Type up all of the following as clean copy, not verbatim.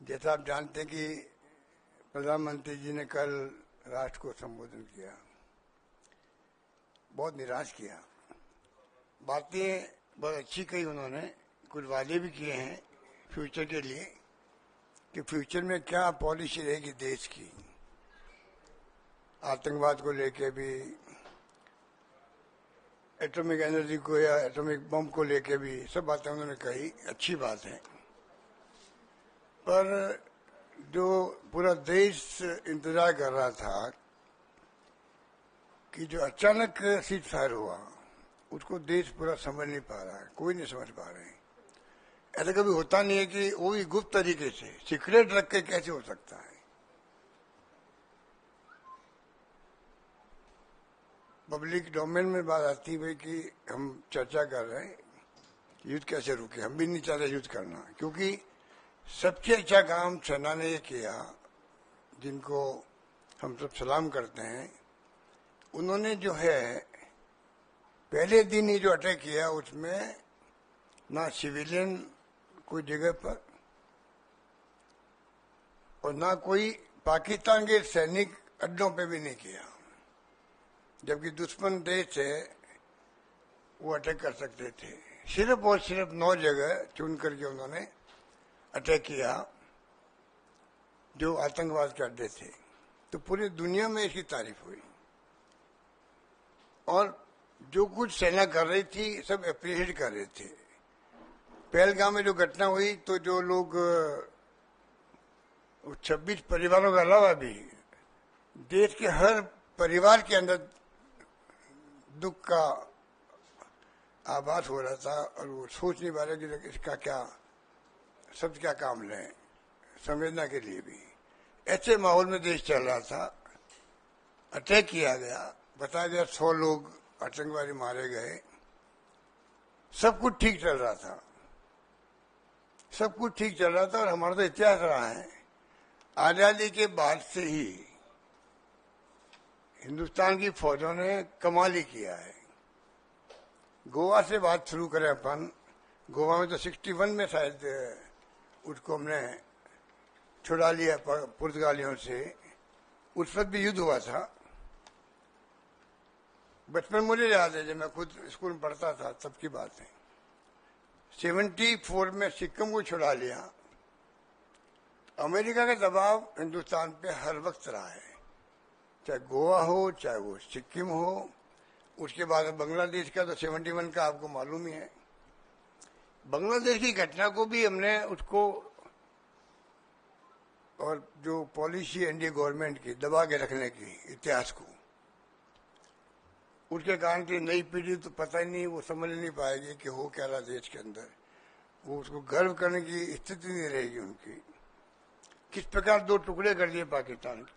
जैसा आप जानते हैं कि प्रधानमंत्री जी ने कल राष्ट्र को संबोधन किया, बहुत निराश किया। बातें बहुत अच्छी कही उन्होंने, कुछ वादे भी किए हैं फ्यूचर के लिए कि फ्यूचर में क्या पॉलिसी रहेगी देश की, आतंकवाद को लेके भी, एटॉमिक एनर्जी को या एटॉमिक बम को लेके भी, सब बातें उन्होंने कही, अच्छी बात है। पर जो पूरा देश इंतजार कर रहा था कि जो अचानक सीज फायर हुआ, उसको देश पूरा समझ नहीं पा रहा है, कोई नहीं समझ पा रहे हैं। ऐसा कभी होता नहीं है कि वो भी गुप्त तरीके से सीक्रेट रख के कैसे हो सकता है। पब्लिक डोमेन में बात आती है कि हम चर्चा कर रहे हैं युद्ध कैसे रुके। हम भी नहीं चाहते युद्ध करना, क्योंकि सबसे अच्छा काम सेना ने ये किया, जिनको हम सब सलाम करते हैं। उन्होंने जो है पहले दिन ही जो अटैक किया, उसमें ना सिविलियन कोई जगह पर और ना कोई पाकिस्तान के सैनिक अड्डों पे भी नहीं किया, जबकि दुश्मन देश है वो अटैक कर सकते थे। सिर्फ और सिर्फ 9 जगह चुन करके उन्होंने अटैक किया जो आतंकवाद के अड्डे थे। तो पूरी दुनिया में इसकी तारीफ हुई और जो कुछ सेना कर रही थी सब अप्रिशिएट कर रहे थे। पहलगाम में जो घटना हुई, तो जो लोग 26 परिवारों के अलावा भी देश के हर परिवार के अंदर दुख का आभास हो रहा था और वो सोच नहीं पा रहे कि इसका क्या शब्द क्या काम लें संवेदना के लिए भी। ऐसे माहौल में देश चल रहा था, अटैक किया गया, बताया गया 100 लोग आतंकवादी मारे गए, सब कुछ ठीक चल रहा था, सब कुछ ठीक चल रहा था। और हमारा तो इतिहास रहा है, आजादी के बाद से ही हिंदुस्तान की फौजों ने कमाल ही किया है। गोवा से बात शुरू करें अपन, गोवा में तो 61 में शायद उसको हमने छुड़ा लिया पुर्तगालियों से। उस वक्त भी युद्ध हुआ था। बचपन मुझे याद है, जब मैं खुद स्कूल में पढ़ता था तब की बात है। 74 में सिक्किम को छुड़ा लिया। अमेरिका का दबाव हिंदुस्तान पे हर वक्त रहा है, चाहे गोवा हो चाहे वो सिक्किम हो। उसके बाद बांग्लादेश का तो 71 का आपको मालूम ही है। बांग्लादेश की घटना को भी हमने उसको और जो पॉलिसी एनडीए गवर्नमेंट की दबा के रखने की इतिहास को, उसके कारण की नई पीढ़ी तो पता ही नहीं, वो समझ नहीं पाएगी कि हो क्या रहा देश के अंदर। वो उसको गर्व करने की स्थिति नहीं रहेगी उनकी। किस प्रकार 2 टुकड़े कर दिए पाकिस्तान के,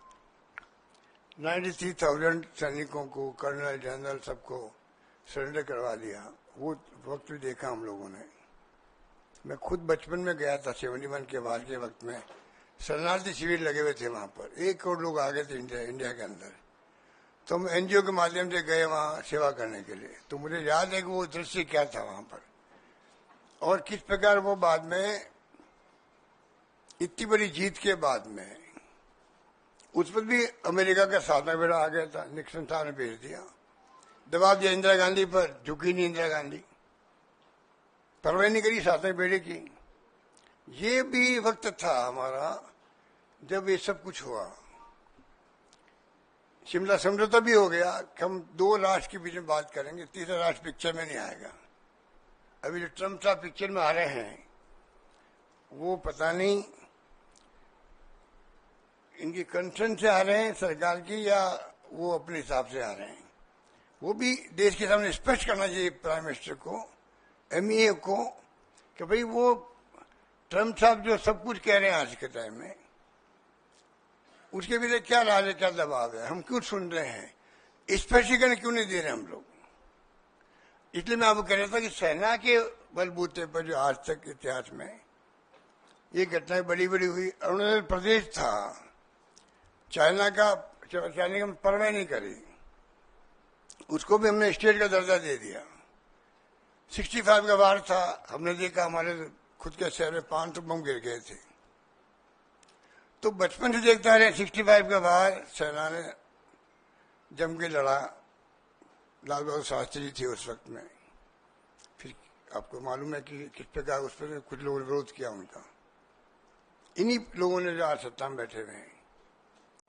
93,000 सैनिकों को, कर्नल जनरल सबको सरेंडर करवा दिया। वो वक्त भी देखा हम लोगों ने। मैं खुद बचपन में गया था 71 के बाद के वक्त में, शरणार्थी शिविर लगे हुए थे वहां पर। 1 करोड़ लोग आ गए थे इंडिया के अंदर। तो हम एनजीओ के माध्यम से गए वहां सेवा करने के लिए। तो मुझे याद है कि वो दृश्य क्या था वहां पर और किस प्रकार वो बाद में इतनी बड़ी जीत के बाद में उस पर भी अमेरिका का साधना बेड़ा आ गया था। निक्सन साहब ने भेज दिया, दबाव दिया इंदिरा गांधी पर, झुकी नहीं इंदिरा गांधी, परवाह नहीं करी साधना बेड़े की। ये भी वक्त था हमारा जब ये सब कुछ हुआ। शिमला समझौता भी हो गया। हम 2 राष्ट्र के बीच में बात करेंगे, तीसरा राष्ट्र पिक्चर में नहीं आएगा। अभी जो ट्रम्प साहब पिक्चर में आ रहे हैं, वो पता नहीं इनकी कंसर्न से आ रहे हैं सरकार की या वो अपने हिसाब से आ रहे हैं। वो भी देश के सामने स्पष्ट करना चाहिए प्राइम मिनिस्टर को, एमईए को, कि भाई वो ट्रम्प साहब जो सब कुछ कह रहे हैं आज के टाइम में, उसके पीछे क्या राज है, क्या दबाव है, हम क्यों सुन रहे हैं, स्पष्टीकरण क्यों नहीं दे रहे हम लोग। इसलिए मैं आपको कह रहा था कि सेना के बलबूते पर जो आज तक इतिहास में ये घटनाएं बड़ी बड़ी हुई। अरुणाचल प्रदेश था, चाइना का परवाह नहीं करी, उसको भी हमने स्टेट का दर्जा दे दिया। 65 का वार था, हमने देखा हमारे खुद के शहर में 500 बम गिर गए थे। तो बचपन से देखता रहे 65 के बाद सेना ने जम के लड़ा। लाल बहादुर शास्त्री थे उस वक्त में। फिर आपको मालूम है कि किस प्रकार उस पर कुछ लोगों ने विरोध किया उनका। इन्हीं लोगों ने जो आज सत्ता में बैठे हुए हैं।